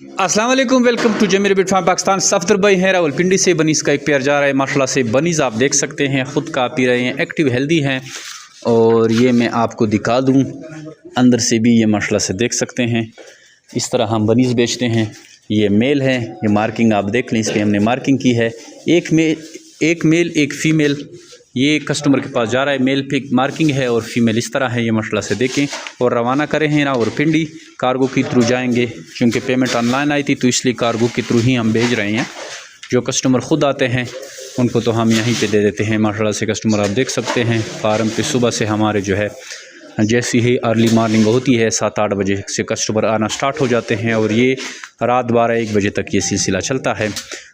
السلام علیکم، welcome to rabbit from Pakistan. Safdar بھائی ہیں راولپنڈی سے، بنیز کا ایک پیئر جا رہا ہے ماشاءاللہ سے۔ بنیز آپ دیکھ سکتے ہیں، خود کا پی رہے ہیں، ایکٹیو ہیلدی ہیں، اور یہ میں آپ کو دکھا دوں اندر سے بھی، یہ ماشاءاللہ سے دیکھ سکتے ہیں۔ اس طرح ہم بنیز بیچتے ہیں۔ یہ میل ہے، یہ مارکنگ آپ دیکھ لیں، اس پہ ہم نے مارکنگ کی ہے، ایک میل ایک فیمیل۔ یہ کسٹمر کے پاس جا رہا ہے، میل پہ مارکنگ ہے اور فیمیل اس طرح ہے، یہ ماشاءاللہ سے دیکھیں۔ اور روانہ کریں ہیں راولپنڈی، کارگو کے تھرو جائیں گے، چونکہ پیمنٹ آن لائن آئی تھی تو اس لیے کارگو کے تھرو ہی ہم بھیج رہے ہیں۔ جو کسٹمر خود آتے ہیں ان کو تو ہم یہیں پہ دے دیتے ہیں ماشاءاللہ سے۔ کسٹمر آپ دیکھ سکتے ہیں، فارم پہ صبح سے ہمارے جو ہے جیسی ہی ارلی مارننگ ہوتی ہے 7-8 بجے سے کسٹمر آنا سٹارٹ ہو جاتے ہیں، اور یہ رات 12-1 بجے تک یہ سلسلہ چلتا ہے۔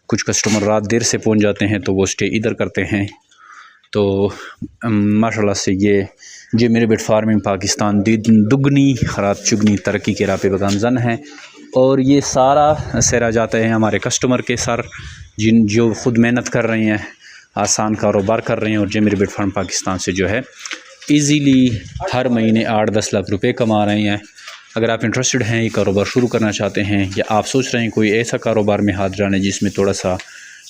کچھ کسٹمر رات دیر سے پہنچ جاتے ہیں تو وہ اسٹے ادھر کرتے ہیں۔ تو ماشاءاللہ سے یہ میرے بیٹ فارمنگ پاکستان دگنی رات چگنی ترقی کے راہ پہ بگامزن ہے، اور یہ سارا سیرا جاتا ہے ہمارے کسٹمر کے سر، جو خود محنت کر رہے ہیں، آسان کاروبار کر رہے ہیں، اور میرے بیٹ فارم پاکستان سے جو ہے ایزیلی ہر مہینے 8-10 لاکھ روپے کما رہے ہیں۔ اگر آپ انٹرسٹڈ ہیں، یہ کاروبار شروع کرنا چاہتے ہیں، یا آپ سوچ رہے ہیں کوئی ایسا کاروبار میں ہاتھ ڈالیں جس میں تھوڑا سا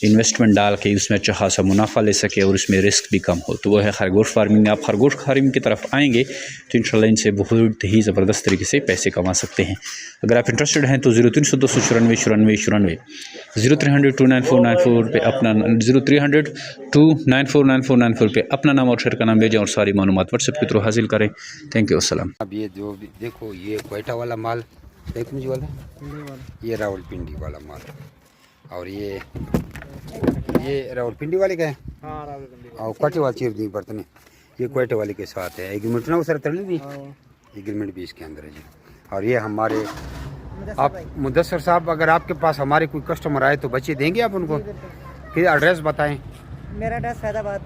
انویسٹمنٹ ڈال کے اس میں اچھا خاصا منافع لے سکے اور اس میں رسک بھی کم ہو، تو وہ ہے خرگوش فارمنگ۔ آپ خرگوش فارمنگ کی طرف آئیں گے تو انشاءاللہ ان سے بہت ہی زبردست طریقے سے پیسے کما سکتے ہیں۔ اگر آپ انٹرسٹڈ ہیں تو 0300-294-9494 0300-294-94 پہ اپنا 0300-294-9494 پہ اپنا نام اور شہر کا نام بھیجیں، اور ساری معلومات واٹس ایپ کے تھرو حاصل کریں۔ تھینک یو، السلام۔ اب یہ جو دیکھو، یہ کوئٹہ والا مال دیکھ مجھے والا، یہ راولپنڈی والا مال، اور یہ راولپنڈی والے کا ہے، اور کوئٹہ والے چیز نہیں برتن، یہ کوئٹہ والے کے ساتھ ہے۔ ایگریمنٹ نہ سر تڑی بھی، ایگریمنٹ بھی اس کے اندر ہے جی۔ اور یہ ہمارے آپ مدثر صاحب، اگر آپ کے پاس ہمارے کوئی کسٹمر آئے تو بچے دیں گے آپ ان کو؟ پھر ایڈریس بتائیں۔ میرا ایڈریس فیض آباد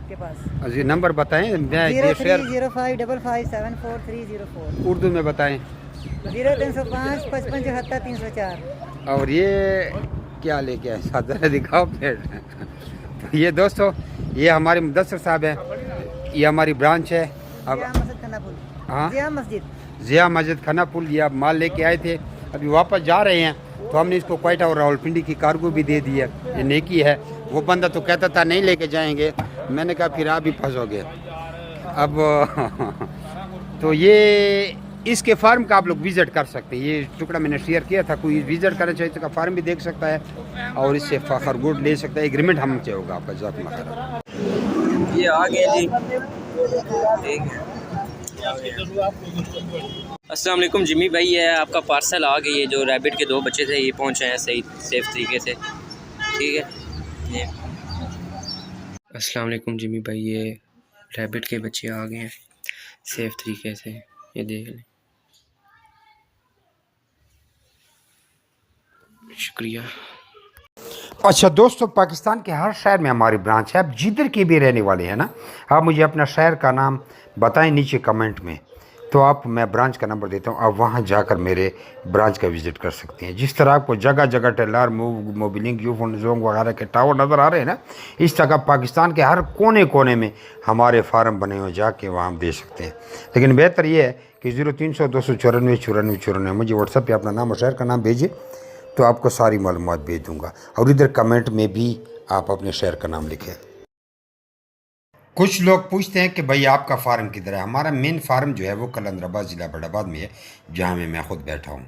کے پاس، جی نمبر بتائیں، 0305554304 اردو میں بتائیں۔ 0305 55 74 304۔ اور یہ کیا لے کے آئے ساتھ، ذرا دکھاؤ پلیٹ۔ یہ دوستو، یہ ہمارے مدثر صاحب ہیں، یہ ہماری برانچ ہے۔ اب ہاں، ضیاء مسجد کھنا پل، یہ آپ مال لے کے آئے تھے، ابھی واپس جا رہے ہیں، تو ہم نے اس کو کوئٹہ اور راولپنڈی کی کارگو بھی دے دی ہے۔ یہ نیکی ہے۔ وہ بندہ تو کہتا تھا نہیں لے کے جائیں گے، میں نے کہا پھر آپ بھی پھنسو گے۔ اب تو یہ اس کے فارم کا آپ لوگ وزٹ کر سکتے ہیں، یہ ٹکڑا میں نے شیئر کیا تھا، کوئی وزٹ کرنا چاہیے تو کا فارم بھی دیکھ سکتا ہے، اور اس سے خرگوش لے سکتا ہے۔ ایگریمنٹ ہم سے ہوگا آپ کا، جزاک اللہ خیر۔ یہ آ گئے جی، السلام علیکم جمی بھائی، ہے آپ کا پارسل آ گئی ہے۔ جو ریبٹ کے 2 بچے تھے یہ پہنچے ہیں صحیح سیف طریقے سے، ٹھیک ہے یہ۔ السلام علیکم جمی بھائی، یہ ریبٹ کے بچے آ گئے ہیں سیف طریقے سے، یہ دیکھ لیں، شکریہ۔ اچھا دوستو، پاکستان کے ہر شہر میں ہماری برانچ ہے۔ آپ جدھر کے بھی رہنے والے ہیں نا، آپ مجھے اپنا شہر کا نام بتائیں نیچے کمنٹ میں، تو میں برانچ کا نمبر دیتا ہوں، آپ وہاں جا کر میرے برانچ کا وزٹ کر سکتے ہیں۔ جس طرح آپ کو جگہ جگہ Telenor Mobilink Ufone Zong وغیرہ کے ٹاور نظر آ رہے ہیں نا، اس طرح پاکستان کے ہر کونے کونے میں ہمارے فارم بنے ہوئے، جا کے وہاں دے سکتے ہیں۔ لیکن بہتر یہ ہے کہ 0300-294-9494 مجھے واٹس ایپ پہ اپنا نام اور شہر کا نام بھیجیں، تو آپ کو ساری معلومات بھیج دوں گا، اور ادھر کمنٹ میں بھی آپ اپنے شہر کا نام لکھیں۔ کچھ لوگ پوچھتے ہیں کہ بھائی آپ کا فارم کدھر ہے؟ ہمارا مین فارم جو ہے وہ کلندر آباد ضلع بڑھ آباد میں ہے، جہاں میں خود بیٹھا ہوں۔